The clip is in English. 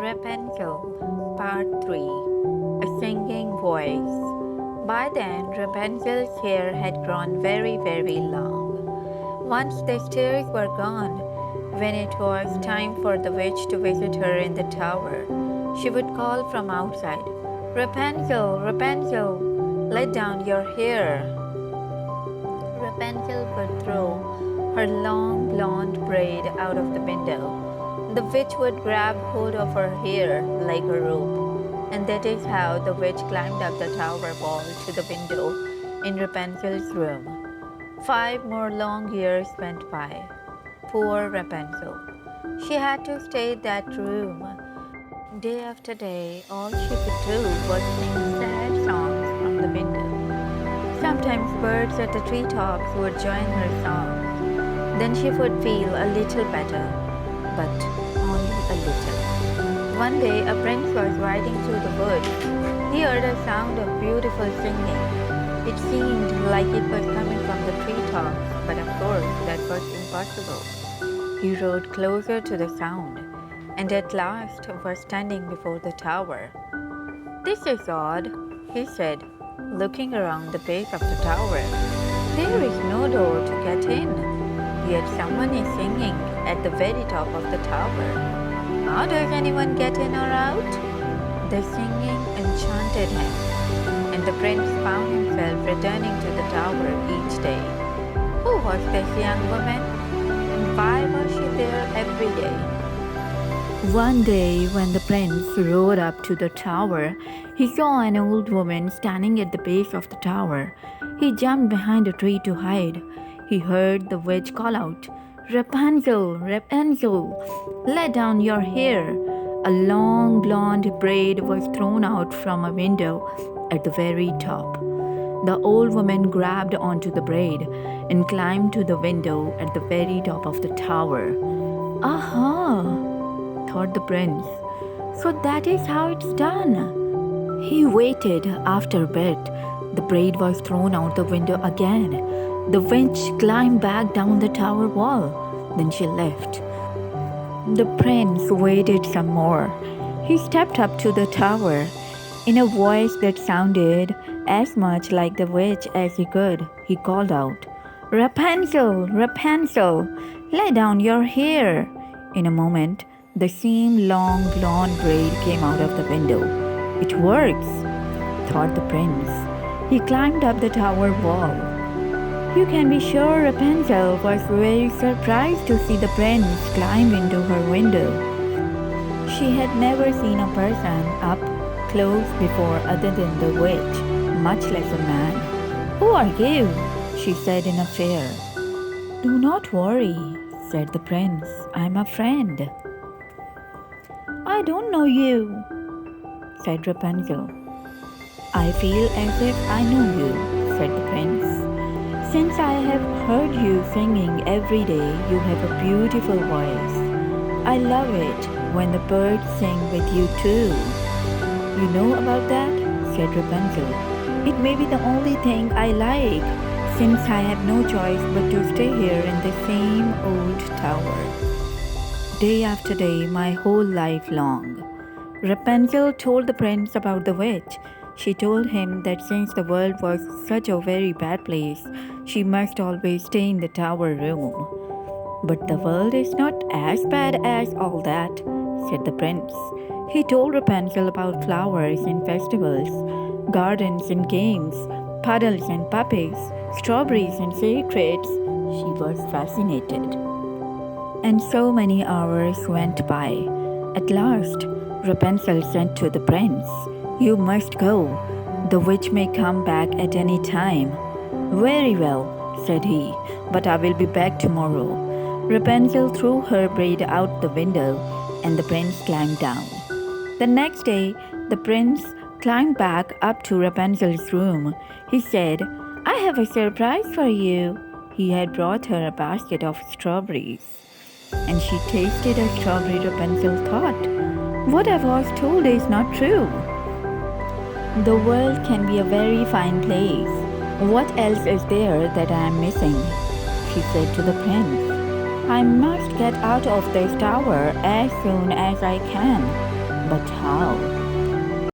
Rapunzel, Part 3. A Singing Voice. By then, Rapunzel's hair had grown very, very long. Once the stairs were gone, when it was time for the witch to visit her in the tower, she would call from outside, Rapunzel, Rapunzel, let down your hair. Rapunzel would throw her long blonde braid out of the window. The witch would grab hold of her hair like a rope, and that is how the witch climbed up the tower wall to the window in Rapunzel's room. 5 more long years went by. Poor Rapunzel. She had to stay in that room. Day after day, all she could do was sing sad songs from the window. Sometimes birds at the treetops would join her song. Then she would feel a little better, but only a little. One day, a prince was riding through the woods. He heard a sound of beautiful singing. It seemed like it was coming from the treetops, but of course that was impossible. He rode closer to the sound, and at last was standing before the tower. "This is odd," he said, looking around the base of the tower. "There is no door to get in, yet someone is singing at the very top of the tower. How does anyone get in or out?" The singing enchanted him, and the prince found himself returning to the tower each day. Who was this young woman, and why was she there every day? One day, when the prince rode up to the tower, he saw an old woman standing at the base of the tower. He jumped behind a tree to hide. He heard the witch call out, "Rapunzel, Rapunzel, let down your hair." A long blonde braid was thrown out from a window at the very top. The old woman grabbed onto the braid and climbed to the window at the very top of the tower. "Aha!" thought the prince. "So that is how it's done." He waited. After a bit, the braid was thrown out the window again. The witch climbed back down the tower wall. Then she left. The prince waited some more. He stepped up to the tower. In a voice that sounded as much like the witch as he could, he called out, "Rapunzel, Rapunzel, lay down your hair." In a moment, the same long blonde braid came out of the window. "It works," thought the prince. He climbed up the tower wall. You can be sure Rapunzel was very surprised to see the prince climb into her window. She had never seen a person up close before other than the witch, much less a man. "Who are you?" she said in a fear. "Do not worry," said the prince. "I'm a friend." "I don't know you," said Rapunzel. "I feel as if I know you," said the prince. "Since I have heard you singing every day, you have a beautiful voice. I love it when the birds sing with you too." "You know about that?" said Rapunzel. "It may be the only thing I like, since I have no choice but to stay here in the same old tower, day after day, my whole life long." Rapunzel told the prince about the witch. She told him that since the world was such a very bad place, she must always stay in the tower room. "But the world is not as bad as all that," said the prince. He told Rapunzel about flowers and festivals, gardens and games, puddles and puppies, strawberries and secrets. She was fascinated. And so many hours went by. At last, Rapunzel said to the prince, "You must go. The witch may come back at any time." "Very well," said he, "but I will be back tomorrow." Rapunzel threw her braid out the window, and the prince climbed down. The next day, the prince climbed back up to Rapunzel's room. He said, "I have a surprise for you." He had brought her a basket of strawberries, and she tasted a strawberry. Rapunzel thought, "What I was told is not true. The world can be a very fine place. What else is there that I am missing?" She said to the prince, "I must get out of this tower as soon as I can." But how?